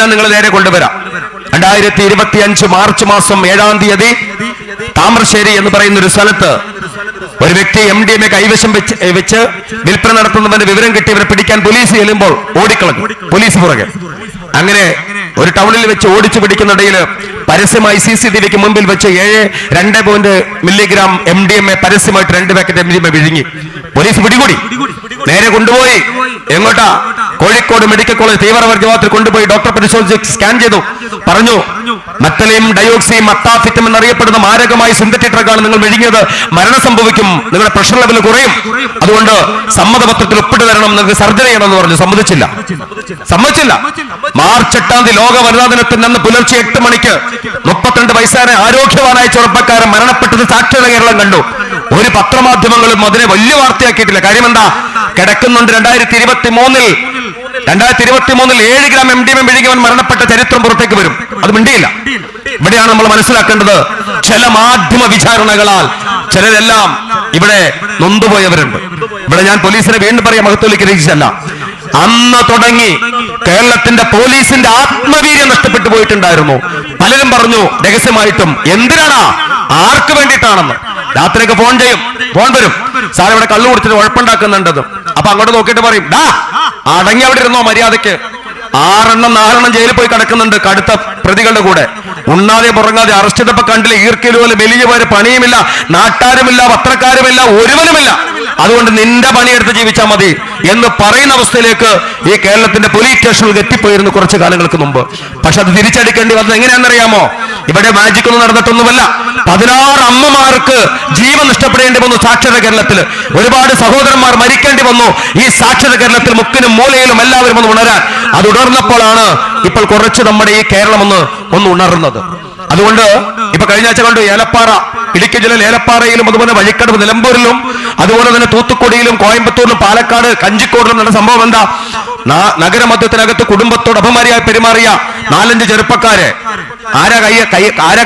ഞാൻ നിങ്ങളെ നേരെ കൊണ്ടുവരാം. 2025 മാർച്ച് മാസം 7-ാം തീയതി താമരശ്ശേരി എന്ന് പറയുന്ന ഒരു സ്ഥലത്ത് ഒരു വ്യക്തി MDMA കൈവശം വെച്ച് വിൽപ്പന നടത്തുന്നവന്റെ വിവരം കിട്ടി ഇവരെ പിടിക്കാൻ പോലീസ് ചെല്ലുമ്പോൾ ഓടിക്കളഞ്ഞു പോലീസ് പുറകെ. അങ്ങനെ ഒരു ടൗണിൽ വെച്ച് ഓടിച്ചു പിടിക്കുന്നിടയിൽ പരസ്യമായി CCTVക്ക് മുമ്പിൽ വെച്ച് 2 മില്ലിഗ്രാം MDMA പരസ്യമായിട്ട് 2 പാക്കറ്റ് MDMA വിഴുങ്ങി. പോലീസ് പിടികൂടി, നേരെ കൊണ്ടുപോയി. എങ്ങോട്ടാ? കോഴിക്കോട് മെഡിക്കൽ കോളേജ് തീവ്രവർഗ വിഭാഗത്തിൽ കൊണ്ടുപോയി ഡോക്ടർ പരിശോധിച്ച് സ്കാൻ ചെയ്തു. പറഞ്ഞു, മെത്തലയും ഡയോക്സിയും മത്താഫിറ്റും എന്നറിയപ്പെടുന്ന മാരകമായ സിന്തറ്റിക് ഡ്രഗാണ് നിങ്ങൾ വിഴുങ്ങിയത്. മരണം സംഭവിക്കും, നിങ്ങളുടെ പ്രഷർ ലെവൽ കുറയും, അതുകൊണ്ട് സമ്മതപത്രത്തിൽ ഒപ്പിട്ട് തരണം, നിങ്ങൾക്ക് സർജറി ചെയ്യണമെന്ന് പറഞ്ഞു. സമ്മതിച്ചില്ല. മാർച്ച് 8-ാം തീയതി ലോക വനിതാ ദിനത്തിൽ അന്ന് പുലർച്ചെ 8 മണിക്ക് 32 വയസ്സായ ആരോഗ്യവാനായ ചെറുപ്പക്കാരൻ മരണപ്പെട്ടത് സാക്ഷരത കേരളം കണ്ടു. ഒരു പത്രമാധ്യമങ്ങളും അതിനെ വലിയ വാർത്തയാക്കിയിട്ടില്ല. കാര്യം എന്താ? കിടക്കുന്നുണ്ട് 2023-ൽ 7 ഗ്രാം MDMA വിഴുങ്ങിയവൻ മരണപ്പെട്ട ചരിത്രം പുറത്തേക്ക് വരും. അത് മിണ്ടിയില്ല. ഇവിടെയാണ് നമ്മൾ മനസ്സിലാക്കേണ്ടത്. ചില മാധ്യമ വിചാരണകളാൽ ചിലരെല്ലാം ഇവിടെ നൊന്തുപോയവരുണ്ട്. ഇവിടെ ഞാൻ പോലീസിനെ വീണ്ടും പറയാം, മഹത്വവൽക്കരിച്ചല്ല. അന്ന് തുടങ്ങി കേരളത്തിന്റെ പോലീസിന്റെ ആത്മവീര്യം നഷ്ടപ്പെട്ടു പോയിട്ടുണ്ടായിരുന്നു. പലരും പറഞ്ഞു രഹസ്യമായിട്ടും, എന്തിനാണ്, ആർക്ക് വേണ്ടിയിട്ടാണെന്ന്. രാത്രിയൊക്കെ ഫോൺ ചെയ്യും, ഫോൺ വരും, സാർ ഇവിടെ കള്ളു കുടിച്ചിട്ട് ഉഴപ്പുണ്ടാക്കുന്നുണ്ടത്. അപ്പൊ അങ്ങോട്ട് നോക്കിയിട്ട് പറയും, ഡാ അടങ്ങി അവിടെ ഇരുന്നോ മര്യാദയ്ക്ക്. 4 ജയിലിൽ പോയി കിടക്കുന്നുണ്ട് കടുത്ത പ്രതികളുടെ കൂടെ. ഉണ്ണാതെ പുറങ്ങാതെ അറസ്റ്റ് ചെയ്തപ്പോ കണ്ടില്ല, ഈർക്കിലുപോലെ വലിയ പോലെ പണിയുമില്ല, നാട്ടാരുമില്ല, പത്രക്കാരുമില്ല, ഒരുവനുമില്ല. അതുകൊണ്ട് നിന്റെ പണിയെടുത്ത് ജീവിച്ചാൽ മതി എന്ന് പറയുന്ന അവസ്ഥയിലേക്ക് ഈ കേരളത്തിന്റെ പോലീസ് സ്റ്റേഷനിൽ എത്തിപ്പോയിരുന്നു കുറച്ചു കാലങ്ങൾക്ക് മുമ്പ്. പക്ഷെ അത് തിരിച്ചടിക്കേണ്ടി വന്നത് എങ്ങനെയാണെന്നറിയാമോ? ഇവിടെ മാജിക് ഒന്നും നടന്നിട്ടൊന്നുമല്ല. 16 അമ്മമാർക്ക് ജീവൻ നഷ്ടപ്പെടേണ്ടി വന്നു സാക്ഷരത കേരളത്തിൽ. ഒരുപാട് സഹോദരന്മാർ മരിക്കേണ്ടി വന്നു ഈ സാക്ഷരത കേരളത്തിൽ. മുക്കിനും മൂലയിലും എല്ലാവരും ഒന്ന് ഉണരാൻ. അത് ഉണർന്നപ്പോഴാണ് ഇപ്പോൾ കുറച്ച് നമ്മുടെ ഈ കേരളം ഒന്ന് ഉണർന്നത്. അതുകൊണ്ട് ഇപ്പൊ കഴിഞ്ഞ ആഴ്ച കണ്ടു, ഏലപ്പാറ, ഇടുക്കി ജില്ലയിൽ ഏലപ്പാറയിലും അതുപോലെ വഴിക്കടവ് നിലമ്പൂരിലും അതുപോലെ തന്നെ തൂത്തുക്കുടിയിലും കോയമ്പത്തൂരിലും പാലക്കാട് കഞ്ചിക്കോടിലും നടന്ന സംഭവം എന്താ? നഗരമധ്യത്തിനകത്ത് കുടുംബത്തോട് അപമാനിയായി പെരുമാറിയ 4-5 ചെറുപ്പക്കാരെ ആരാ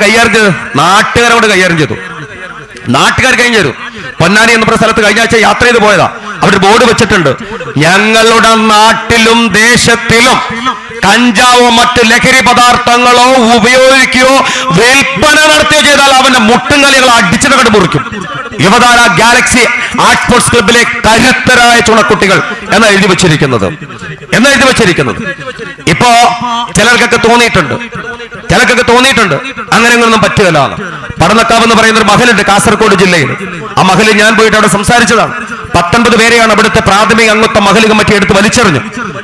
കൈകാര്യം ചെയ്തു? നാട്ടുകാരോട് കൈകാര്യം ചെയ്തു. പൊന്നാനി എന്ന സ്ഥലത്ത് കഴിഞ്ഞ ആഴ്ച യാത്ര ചെയ്ത് പോയതാ. അവിടെ ബോർഡ് വെച്ചിട്ടുണ്ട്, ഞങ്ങളുടെ നാട്ടിലും ദേശത്തിലും കഞ്ചാവോ മറ്റ് ലഹരി പദാർത്ഥങ്ങളോ ഉപയോഗിക്കുകയോ വിൽപ്പന നടത്തുകയോ ചെയ്താൽ അവന്റെ മുട്ടുംകലികൾ അടിച്ചിട്ട് കണ്ട് മുറിക്കും. യുവതാര ഗാലക്സി ആർട്ട് സ്പോർട്സ് ക്ലബിലെ കരുത്തരായ ചുണക്കുട്ടികൾ എന്ന് എഴുതി വെച്ചിരിക്കുന്നത്. ഇപ്പോ ചിലർക്കൊക്കെ തോന്നിയിട്ടുണ്ട് അങ്ങനെയൊന്നും പറ്റുകയില്ല. പടന്നക്കാവ് എന്ന് പറയുന്ന ഒരു മഹലുണ്ട് കാസർഗോഡ് ജില്ലയിൽ. ആ മഹലിൽ ഞാൻ പോയിട്ട് അവിടെ സംസാരിച്ചതാണ്. 19 പേരെയാണ് അവിടുത്തെ പ്രാഥമിക അംഗത്വ മഹൽ കമ്മിറ്റി എടുത്ത് വലിച്ചെറിഞ്ഞു.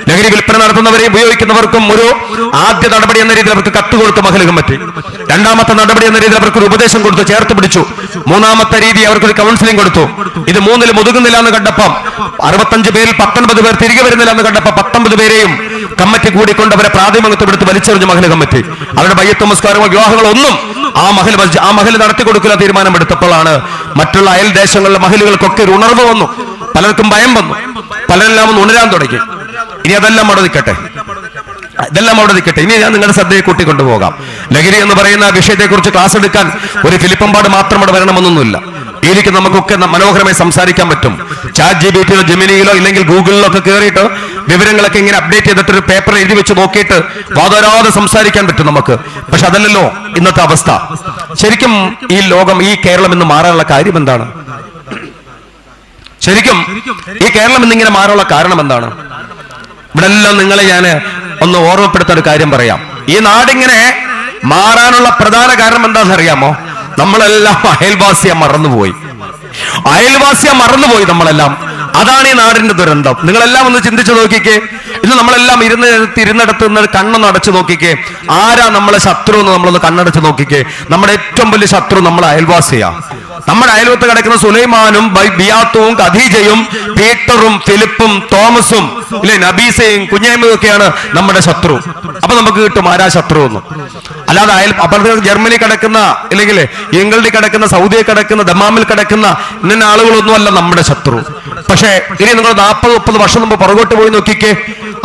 ലഹരി വിൽപ്പന നടത്തുന്നവരെ ഉപയോഗിക്കുന്നവർക്കും ഒരു ആദ്യ നടപടി എന്ന രീതിയിൽ അവർക്ക് കത്ത് കൊടുത്തു മഹൽ കമ്മിറ്റി. 2ാമത്തെ നടപടി എന്ന രീതിയിൽ അവർക്ക് ഒരു ഉപദേശം കൊടുത്തു, ചേർത്ത് പിടിച്ചു. 3ാമത്തെ രീതി അവർക്കൊരു കൗൺസിലിംഗ് കൊടുത്തു. ഇത് 3-ൽ ഒതുങ്ങുന്നില്ല എന്ന് കണ്ടപ്പം 65 പേരിൽ 19 പേർ തിരികെ വരുന്നില്ല എന്ന് കണ്ടപ്പോൾ 19 പേരെയും കമ്മിറ്റി കൂടിക്കൊണ്ട് അവരെ പ്രാഥമിക അംഗത്വം എടുത്ത് വലിച്ചെറിഞ്ഞു മഹൽ കമ്മിറ്റി. അവരുടെ ബയ്യത്ത് നമസ്കാരമോ വിവാഹങ്ങളോ ഒന്നും ആ മഹൽ നടത്തി കൊടുക്കുന്ന തീരുമാനമെടുത്തപ്പോഴാണ് മറ്റുള്ള അയൽ ദേശങ്ങളിലെ മഹലുകൾക്കൊക്കെ ഒരു ഉണർവ് വന്നു. പലർക്കും ഭയം വന്നു, പലരെല്ലാം ഒന്ന് ഉണരാൻ തുടങ്ങി. ഇനി അതെല്ലാം അവിടെ നിൽക്കട്ടെ. ഇനി ഞാൻ നിങ്ങളുടെ ശ്രദ്ധയെ കൂട്ടിക്കൊണ്ടുപോകാം. ലഹരി എന്ന് പറയുന്ന വിഷയത്തെക്കുറിച്ച് ക്ലാസ് എടുക്കാൻ ഒരു ഫിലിപ്പമ്പാട് മാത്രം അവിടെ വരണമെന്നൊന്നുമില്ല. ഇതിലേക്ക് നമുക്കൊക്കെ മനോഹരമായി സംസാരിക്കാൻ പറ്റും. ChatGPTയിലോ ജെമിനിയിലോ ഇല്ലെങ്കിൽ ഗൂഗിളിലോ ഒക്കെ കയറിയിട്ട് വിവരങ്ങളൊക്കെ ഇങ്ങനെ അപ്ഡേറ്റ് ചെയ്തിട്ട് ഒരു പേപ്പർ എഴുതി വെച്ച് നോക്കിയിട്ട് വാദോരാതെ സംസാരിക്കാൻ പറ്റും നമുക്ക്. പക്ഷെ അതല്ലല്ലോ ഇന്നത്തെ അവസ്ഥ. ശരിക്കും ഈ ലോകം, ഈ കേരളം ഇന്ന് മാറാനുള്ള കാര്യം എന്താണ്? ശരിക്കും ഈ കേരളം ഇന്നിങ്ങനെ മാറാനുള്ള കാരണം എന്താണ്? ഇവിടെ എല്ലാം നിങ്ങളെ ഞാൻ ഒന്ന് ഓർമ്മപ്പെടുത്താൻ ഒരു കാര്യം പറയാം. ഈ നാടിങ്ങനെ മാറാനുള്ള പ്രധാന കാരണം എന്താണെന്ന് അറിയാമോ? നമ്മളെല്ലാം അയൽവാസിയെ മറന്നുപോയി നമ്മളെല്ലാം. അതാണ് ഈ നാടിന്റെ ദുരന്തം. നിങ്ങളെല്ലാം ഒന്ന് ചിന്തിച്ചു നോക്കിക്കേ. ഇന്ന് നമ്മളെല്ലാം ഇരുന്നിടത്ത് നിന്ന് കണ്ണൊന്ന് അടച്ചു നോക്കിക്കേ. ആരാ നമ്മളെ ശത്രു എന്ന് നമ്മളൊന്ന് കണ്ണടച്ച് നോക്കിക്കേ. നമ്മുടെ ഏറ്റവും വലിയ ശത്രു നമ്മളെ അയൽവാസിയാ. നമ്മുടെ അയൽവത്ത് കിടക്കുന്ന സുലൈമാനും ബിയാത്തുവും ഖദീജയും പീറ്ററും ഫിലിപ്പും തോമസും ഇല്ലേ, നബീസയും കുഞ്ഞായ്മയും ഒക്കെയാണ് നമ്മുടെ ശത്രു. അപ്പൊ നമുക്ക് കിട്ടും ആരാ ശത്രു എന്ന്. അല്ലാതെ അപ്പുറത്ത് ജർമ്മനി കിടക്കുന്ന, ഇല്ലെങ്കിൽ ഇംഗ്ലണ്ടിൽ കിടക്കുന്ന, സൗദിയിൽ കിടക്കുന്ന, ദമാമിൽ കിടക്കുന്ന ഇന്ന ആളുകളൊന്നും അല്ല നമ്മുടെ ശത്രു. പക്ഷേ ഇനി നിങ്ങൾ 40-30 വർഷം മുമ്പ് പുറകോട്ട് പോയി നോക്കിക്കേ.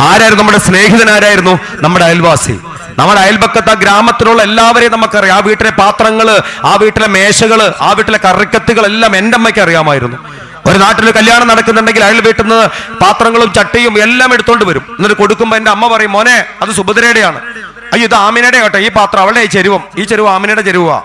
ആരായിരുന്നു നമ്മുടെ സ്നേഹിതൻ? ആരായിരുന്നു? നമ്മുടെ അയൽവാസി. നമ്മുടെ അയൽപക്കത്ത് ആ ഗ്രാമത്തിലുള്ള എല്ലാവരെയും നമുക്കറിയാം. ആ വീട്ടിലെ പാത്രങ്ങള്, ആ വീട്ടിലെ മേശകള്, ആ വീട്ടിലെ കറിക്കത്തുകൾ എല്ലാം എൻ്റെ അമ്മയ്ക്ക് അറിയാമായിരുന്നു. ഒരു നാട്ടിൽ കല്യാണം നടക്കുന്നുണ്ടെങ്കിൽ അയൽ വീട്ടിൽ നിന്ന് പാത്രങ്ങളും ചട്ടിയും എല്ലാം എടുത്തോണ്ട് വരും. എന്നിട്ട് കൊടുക്കുമ്പോ എൻ്റെ അമ്മ പറയും, മോനെ അത് സുഭദ്രയുടെയാണ്. അയ്യോ ഇത് ആമിനയുടെ കേട്ടോ, ഈ പാത്രം അവളുടെ ഈ ചെരുവ് ആമിനയുടെ ചെരുവാ.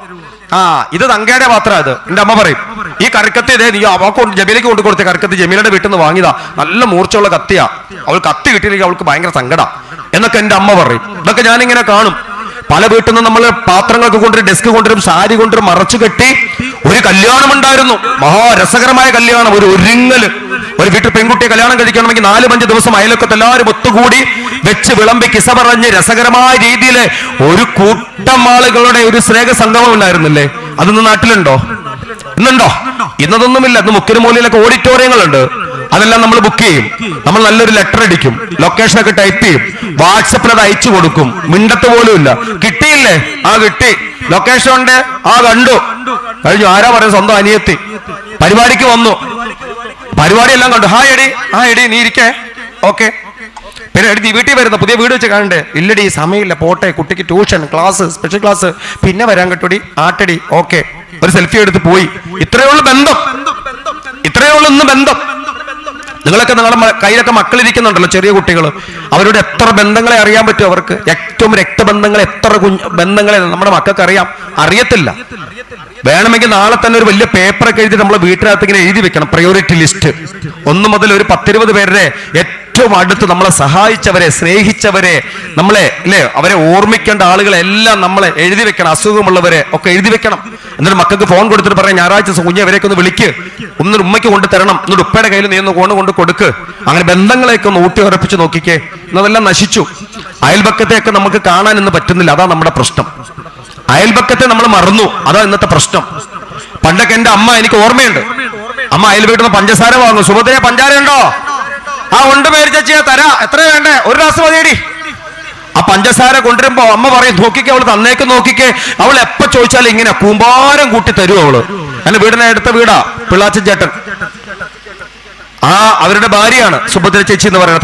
ഇത് തങ്കയുടെ പാത്രം. ഇത് എന്റെ അമ്മ പറയും, ഈ കറിക്കത്തി ഇതേ നീ അവൾക്ക് ജമീലയ്ക്ക് കൊണ്ട് കൊടുത്ത കറിക്കത്തി ജമീലയുടെ വീട്ടിൽ നിന്ന് വാങ്ങിയതാ, നല്ല മൂർച്ചയുള്ള കത്തിയാ, അവൾ കത്തി കിട്ടിയില്ലെങ്കിൽ അവൾക്ക് ഭയങ്കര സങ്കടം എന്നൊക്കെ എന്റെ അമ്മ പറയും. ഇതൊക്കെ ഞാനിങ്ങനെ കാണും. പല വീട്ടിൽ നിന്ന് നമ്മൾ പാത്രങ്ങളൊക്കെ കൊണ്ടുവരും, ഡെസ്ക് കൊണ്ടുവരും, സാരി കൊണ്ടുവരും, മറച്ചു കെട്ടി ഒരു കല്യാണം ഉണ്ടായിരുന്നു, മഹാരസകരമായ കല്യാണം, ഒരു ഒരുങ്ങല്. ഒരു വീട്ടിൽ പെൺകുട്ടിയെ കല്യാണം കഴിക്കണമെങ്കിൽ 4-5 ദിവസം അയലൊക്കത്ത് എല്ലാവരും ഒത്തുകൂടി വെച്ച് വിളമ്പി കിസ പറഞ്ഞ് രസകരമായ രീതിയിൽ ഒരു കൂട്ടം ആളുകളുടെ ഒരു സ്നേഹ സംഗമം ഉണ്ടായിരുന്നില്ലേ? അതൊന്നും നാട്ടിലുണ്ടോ? ഇന്നുണ്ടോ? ഇന്നതൊന്നുമില്ല. ഇന്ന് മുക്കിന് മൂലയിലൊക്കെ ഓഡിറ്റോറിയങ്ങളുണ്ട്. അതെല്ലാം നമ്മൾ ബുക്ക് ചെയ്യും. നമ്മൾ നല്ലൊരു ലെറ്റർ അടിക്കും, ലൊക്കേഷനൊക്കെ ടൈപ്പ് ചെയ്യും, വാട്സപ്പിൽ അത് അയച്ചു കൊടുക്കും. മിണ്ടത്ത് പോലും ഇല്ല. കിട്ടിയില്ലേ? കിട്ടി. ലൊക്കേഷൻ ഉണ്ട്, കണ്ടു, കഴിഞ്ഞു. ആരാ പറയുന്നത്? സ്വന്തം അനിയത്തി പരിപാടിക്ക് വന്നു, പരിപാടി എല്ലാം കണ്ടു. എടി നീ ഇരിക്കേ, ഓക്കെ. പിന്നെ എടി നീ വീട്ടിൽ വരുന്ന പുതിയ വീട് വെച്ച് കാണണ്ടേ? ഇല്ലടി സമയമില്ല, പോട്ടെ, കുട്ടിക്ക് ട്യൂഷൻ ക്ലാസ്, സ്പെഷ്യൽ ക്ലാസ്, പിന്നെ വരാൻ കേട്ടോടി, ആട്ടടി, ഓക്കെ. ഒരു സെൽഫി എടുത്ത് പോയി. ഇത്രയേ ഉള്ളൂ ബന്ധം, ഇത്രയേ ഉള്ളൂ ഇന്ന് ബന്ധം. നിങ്ങളൊക്കെ നിങ്ങളുടെ കയ്യിലൊക്കെ മക്കളിരിക്കുന്നുണ്ടല്ലോ, ചെറിയ കുട്ടികൾ, അവരുടെ എത്ര ബന്ധങ്ങളെ അറിയാൻ പറ്റും അവർക്ക്? ഏറ്റവും രക്തബന്ധങ്ങളെ, എത്ര ബന്ധങ്ങളെ നമ്മുടെ മക്കൾക്ക് അറിയത്തില്ല. വേണമെങ്കിൽ നാളെ തന്നെ ഒരു വലിയ പേപ്പറൊക്കെ എഴുതി നമ്മളെ വീട്ടിനകത്ത് ഇങ്ങനെ എഴുതി വെക്കണം, പ്രയോറിറ്റി ലിസ്റ്റ്. 1 മുതൽ ഒരു 10-20 പേരുടെ ഏറ്റവും അടുത്ത് നമ്മളെ സഹായിച്ചവരെ, സ്നേഹിച്ചവരെ, നമ്മളെ അവരെ ഓർമ്മിക്കേണ്ട ആളുകളെല്ലാം നമ്മളെ എഴുതി വെക്കണം. അസുഖമുള്ളവരെ ഒക്കെ എഴുതി വെക്കണം. എന്നിട്ട് മക്കൾക്ക് ഫോൺ കൊടുത്തിട്ട് പറയാം, ഞായറാഴ്ച കുഞ്ഞെ അവരെയൊക്കെ ഒന്ന് വിളിക്ക്, ഒന്നൊരു ഉമ്മയ്ക്ക് കൊണ്ട് തരണം, എന്നിട്ട് ഉപ്പയുടെ കയ്യിൽ നീ ഒന്ന് കൊണ്ട് കൊടുക്ക്. അങ്ങനെ ബന്ധങ്ങളെയൊക്കെ ഒന്ന് ഊട്ടി ഉറപ്പിച്ച് നോക്കിക്കേ. ഇന്നതെല്ലാം നശിച്ചു. അയൽപക്കത്തെയൊക്കെ നമുക്ക് കാണാൻ ഇന്ന് പറ്റുന്നില്ല. അതാ നമ്മുടെ പ്രശ്നം. അയൽപക്കത്തെ നമ്മൾ മറന്നു. അതാ ഇന്നത്തെ പ്രശ്നം. പണ്ടൊക്കെ എന്റെ അമ്മ, എനിക്ക് ഓർമ്മയുണ്ട്, അമ്മ അയൽ വീട്ടിൽ നിന്ന് പഞ്ചസാര വാങ്ങും. സുഭദ്ര പഞ്ചാര ഉണ്ടോ? ഉണ്ട് പേര് ചേച്ചിയെ തരാ, എത്ര വേണ്ടേ? 1 ഗ്ലാസ് മതിയടി. ആ പഞ്ചസാര കൊണ്ടുവരുമ്പോ അമ്മ പറയും, നോക്കിക്കേ, അവള് തന്നേക്ക് നോക്കിക്കേ. അവൾ എപ്പോ ചോദിച്ചാലും ഇങ്ങനെ കൂമ്പാരം കൂട്ടി തരും അവള്. എന്റെ വീടിനെ അടുത്ത വീടാ, പിള്ളാച്ചൻ ചേട്ടൻ. അവരുടെ ഭാര്യയാണ് സുഭദ്ര ചേച്ചി എന്ന് പറയുന്നത്.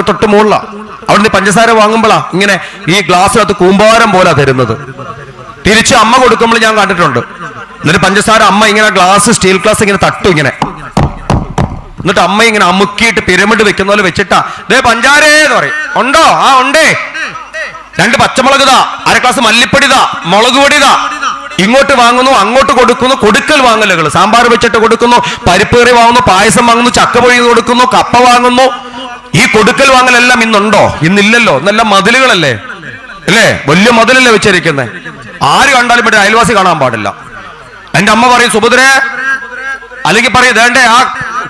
തൊട്ട് മുകളിലാ. അവിടുന്ന് പഞ്ചസാര വാങ്ങുമ്പോഴാ ഇങ്ങനെ ഈ ഗ്ലാസ്സിനകത്ത് കൂമ്പാരം പോലാ തരുന്നത്. തിരിച്ച് അമ്മ കൊടുക്കുമ്പോൾ ഞാൻ കണ്ടിട്ടുണ്ട്. എന്നിട്ട് പഞ്ചസാര അമ്മ ഇങ്ങനെ സ്റ്റീൽ ഗ്ലാസ് ഇങ്ങനെ തട്ടും ഇങ്ങനെ. എന്നിട്ട് അമ്മ ഇങ്ങനെ അമുക്കിയിട്ട് പിരമിഡ് വെക്കുന്ന പോലെ വെച്ചിട്ടാ, ദേ പഞ്ചാരേ എന്ന് പറയും. ഉണ്ടോ? ഉണ്ടേ. 2 പച്ചമുളക് ഇതാ, 1/2 ഗ്ലാസ് മല്ലിപ്പൊടി ഇതാ, മുളക് പൊടി ഇതാ. ഇങ്ങോട്ട് വാങ്ങുന്നു, അങ്ങോട്ട് കൊടുക്കുന്നു. കൊടുക്കൽ വാങ്ങലുകൾ. സാമ്പാർ വെച്ചിട്ട് കൊടുക്കുന്നു, പരിപ്പ് കറി വാങ്ങുന്നു, പായസം വാങ്ങുന്നു, ചക്ക പൊഴിന്ന് കൊടുക്കുന്നു, കപ്പ വാങ്ങുന്നു. ഈ കൊടുക്കൽ വാങ്ങലെല്ലാം ഇന്നുണ്ടോ? ഇന്നില്ലല്ലോ. ഇന്നെല്ലാം മതിലുകളല്ലേ, അല്ലേ? വലിയ മതിലല്ലേ വെച്ചിരിക്കുന്നത്. ആര് കണ്ടാലും ഇവിടെ അയൽവാസി കാണാൻ പാടില്ല. എന്റെ അമ്മ പറയും, സുഭദ്രേ, അല്ലെങ്കിൽ പറയും, വേണ്ടേ ആ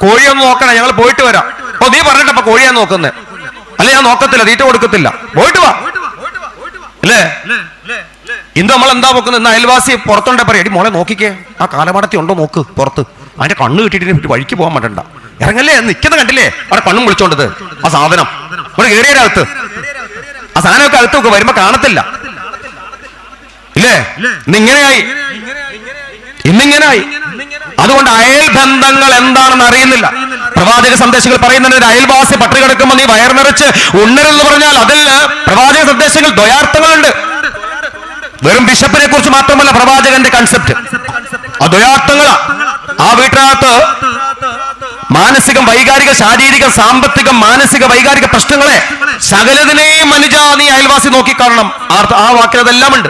കോഴിയൊന്നും നോക്കണേ, ഞങ്ങൾ പോയിട്ട് വരാം. നീ പറഞ്ഞിട്ടപ്പ കോഴിയാ നോക്കുന്നേ? അല്ലെ ഞാൻ നോക്കത്തില്ല, തീറ്റ കൊടുക്കത്തില്ല, പോയിട്ട് വാ, അല്ലേ? ഇന്ന് നമ്മൾ എന്താ നോക്കുന്നത്? ഇന്ന് അയൽവാസി പുറത്തുണ്ടെ പറയും, എടി മോളെ നോക്കിക്കേ, ആ കാലമാടത്തി ഉണ്ടോ നോക്ക് പുറത്ത്. അതിന്റെ കണ്ണ് കിട്ടിയിട്ട് വഴിക്ക് പോകാൻ പറ്റണ്ട, ഇറങ്ങല്ലേ, നിൽക്കുന്നത് കണ്ടില്ലേ അവിടെ കണ്ണും വിളിച്ചോണ്ടത്. ആ സാധനം ഇവിടെ കയറിയകത്ത്, ആ സാധനമൊക്കെ അകത്ത് നോക്ക്, വരുമ്പോ കാണത്തില്ല, ഇല്ലേ? ഇന്നിങ്ങനെയായി. അതുകൊണ്ട് അയൽ ബന്ധങ്ങൾ എന്താണെന്ന് അറിയുന്നില്ല. പ്രവാചക സന്ദേശങ്ങൾ പറയുന്നതിന് അയൽവാസി പട്ടിണി കിടക്കുമ്പോൾ നീ വയർ നിറച്ച് ഉണ്ണരെന്ന് പറഞ്ഞാൽ അതിൽ പ്രവാചക സന്ദേശങ്ങൾ ദ്വയാർത്ഥങ്ങളുണ്ട്. വെറും ബിഷപ്പിനെ കുറിച്ച് മാത്രമല്ല പ്രവാചകന്റെ കൺസെപ്റ്റ്, ആ ദ്വയാർത്ഥങ്ങളാ. ആ വീട്ടിനകത്ത് മാനസികം, വൈകാരിക, ശാരീരിക, സാമ്പത്തിക, മാനസിക, വൈകാരിക പ്രശ്നങ്ങളെ സകലതിനെയും മനുജ നീ അയൽവാസി നോക്കിക്കാണണം. ആ വാക്കിൽ അതെല്ലാം ഉണ്ട്.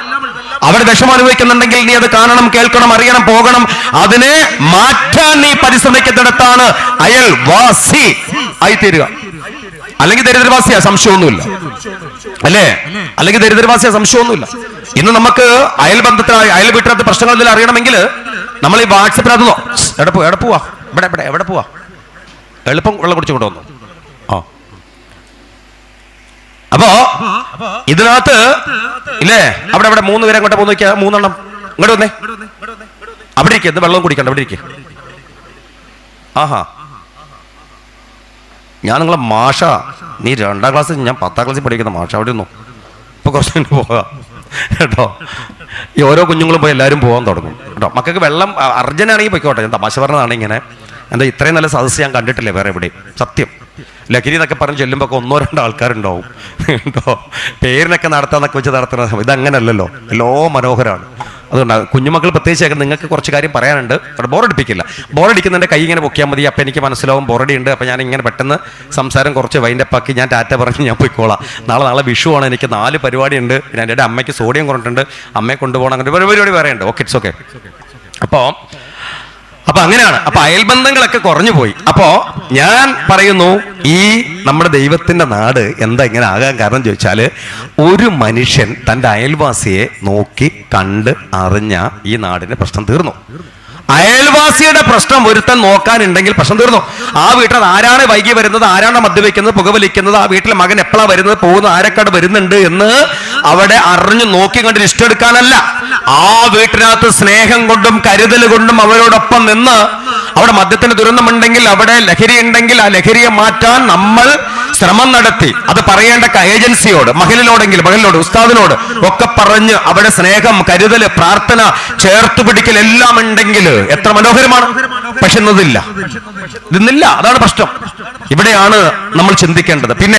അവിടെ വിഷമം അനുഭവിക്കുന്നുണ്ടെങ്കിൽ നീ അത് കാണണം, കേൾക്കണം, അറിയണം, പോകണം. അതിനെ മാറ്റാൻ നീ പരിശ്രമിക്കുന്നിടത്താണ് അയൽവാസി ആയിത്തീരുക. അല്ലെങ്കിൽ ദരിദ്രവാസിയാ, സംശയമൊന്നുമില്ല, അല്ലേ? അല്ലെങ്കിൽ ദരിദ്രവാസിയാ, സംശയമൊന്നുമില്ല. ഇന്ന് നമുക്ക് അയൽ വീട്ടിനകത്ത് പ്രശ്നങ്ങൾ അറിയണമെങ്കിൽ നമ്മൾ ഈ വാട്സപ്പിനകത്ത് എവിടെ പോവാ, എവിടെ പോവാ, എളുപ്പം വെള്ളം കുടിച്ചു കൊണ്ടുവന്നു. അപ്പോ ഇതിനകത്ത് ഇല്ലേ, അവിടെ 3 പേരെ അങ്ങോട്ട് പോകുന്ന 3 എണ്ണം ഇങ്ങോട്ട് വന്നേ, അവിടെ ഇരിക്കുക, വെള്ളം കുടിക്കണ്ട, അവിടെ ഇരിക്കുക. ഞാൻ നിങ്ങളെ മാഷ, നീ 2ാം ക്ലാസ്, ഞാൻ 10ാം ക്ലാസ്സിൽ പഠിക്കുന്ന മാഷ, അവിടെ ഒന്നും ഇപ്പൊ കുറച്ച് കഴിഞ്ഞ് പോകാം കേട്ടോ. ഈ ഓരോ കുഞ്ഞുങ്ങളും പോയി എല്ലാവരും പോകാൻ തുടങ്ങും കേട്ടോ. മക്കൾക്ക് വെള്ളം അർജന്റാണെങ്കിൽ പോയിക്കോട്ടെ. ഞാൻ തമാശ പറഞ്ഞതാണ്. ഇങ്ങനെ എന്താ ഇത്രയും നല്ല സദസ്സ് ഞാൻ കണ്ടിട്ടില്ല വേറെ എവിടെയും, സത്യം. ലഹരി എന്നൊക്കെ പറഞ്ഞ് ചെല്ലുമ്പോൾ 1-2 ആൾക്കാരുണ്ടാവും കേട്ടോ. പേരിനൊക്കെ നടത്താന്നൊക്കെ വെച്ച് നടത്തുന്ന ഇതങ്ങനല്ലല്ലോ, എല്ലോ മനോഹരമാണ്. അതുകൊണ്ട് കുഞ്ഞുമക്കൾ പ്രത്യേകിച്ച് നിങ്ങൾക്ക് കുറച്ച് കാര്യം പറയാനുണ്ട്. ബോറടിപ്പിക്കില്ല. ബോറടിക്കുന്നതിൻ്റെ കൈ ഇങ്ങനെ പൊക്കിയാൽ മതി. അപ്പം എനിക്ക് മനസ്സിലാവും ബോറടി ഉണ്ട്. അപ്പം ഞാൻ ഇങ്ങനെ പെട്ടെന്ന് സംസാരം കുറച്ച് വൈൻഡപ്പാക്കി ഞാൻ ടാറ്റ പറഞ്ഞ് ഞാൻ പോയിക്കോളാം. നാളെ വിഷുവാണ്, എനിക്ക് 4 പരിപാടി ഉണ്ട്. പിന്നെ എൻ്റെ അമ്മയ്ക്ക് സോഡിയം കുറഞ്ഞിട്ടുണ്ട്, അമ്മയെ കൊണ്ടുപോകണം, അങ്ങനെ പരിപാടി വേറെ ഉണ്ട്. Okay, it's okay. അപ്പൊ അങ്ങനെയാണ്. അപ്പൊ അയൽബന്ധങ്ങളൊക്കെ കുറഞ്ഞു പോയി. അപ്പോ ഞാൻ പറയുന്നു, ഈ നമ്മുടെ ദൈവത്തിന്റെ നാട് എന്താ ഇങ്ങനെ ആകാൻ കാരണം ചോദിച്ചാല്, ഒരു മനുഷ്യൻ തൻ്റെ അയൽവാസിയെ നോക്കി കണ്ട് അറിഞ്ഞ ഈ നാടിന്റെ പ്രശ്നം തീർന്നു. അയൽവാസിയുടെ പ്രശ്നം ഒരുത്തൻ നോക്കാനുണ്ടെങ്കിൽ പ്രശ്നം തീർന്നു. ആ വീട്ടിൽ ആരാണ് വൈകി വരുന്നത്, ആരാണ് മദ്യപിക്കുന്നത്, പുകവലിക്കുന്നത്, ആ വീട്ടിലെ മകൻ എപ്പോഴാണ് വരുന്നത്, പോകുന്നത്, ആരൊക്കെ വരുന്നുണ്ട് എന്ന് അവിടെ അറിഞ്ഞു നോക്കി കണ്ട് ഇഷ്ടമെടുക്കാനല്ല, ആ വീട്ടിനകത്ത് സ്നേഹം കൊണ്ടും കരുതൽ കൊണ്ടും അവരോടൊപ്പം നിന്ന്, അവിടെ മദ്യത്തിന് ദുരന്തമുണ്ടെങ്കിൽ, അവിടെ ലഹരി ഉണ്ടെങ്കിൽ ആ ലഹരിയെ മാറ്റാൻ നമ്മൾ ശ്രമം നടത്തി, അത് പറയേണ്ട ഏജൻസിയോട്, മഹിളോട്, ഉസ്താദിനോട് ഒക്കെ പറഞ്ഞ് അവിടെ സ്നേഹം, കരുതൽ, പ്രാർത്ഥന, ചേർത്തുപിടിക്കൽ എല്ലാം ഉണ്ടെങ്കിൽ എത്ര മനോഹരമാണ്. പക്ഷെ ഇന്നില്ല. അതാണ് പ്രശ്നം. ഇവിടെയാണ് നമ്മൾ ചിന്തിക്കേണ്ടത്. പിന്നെ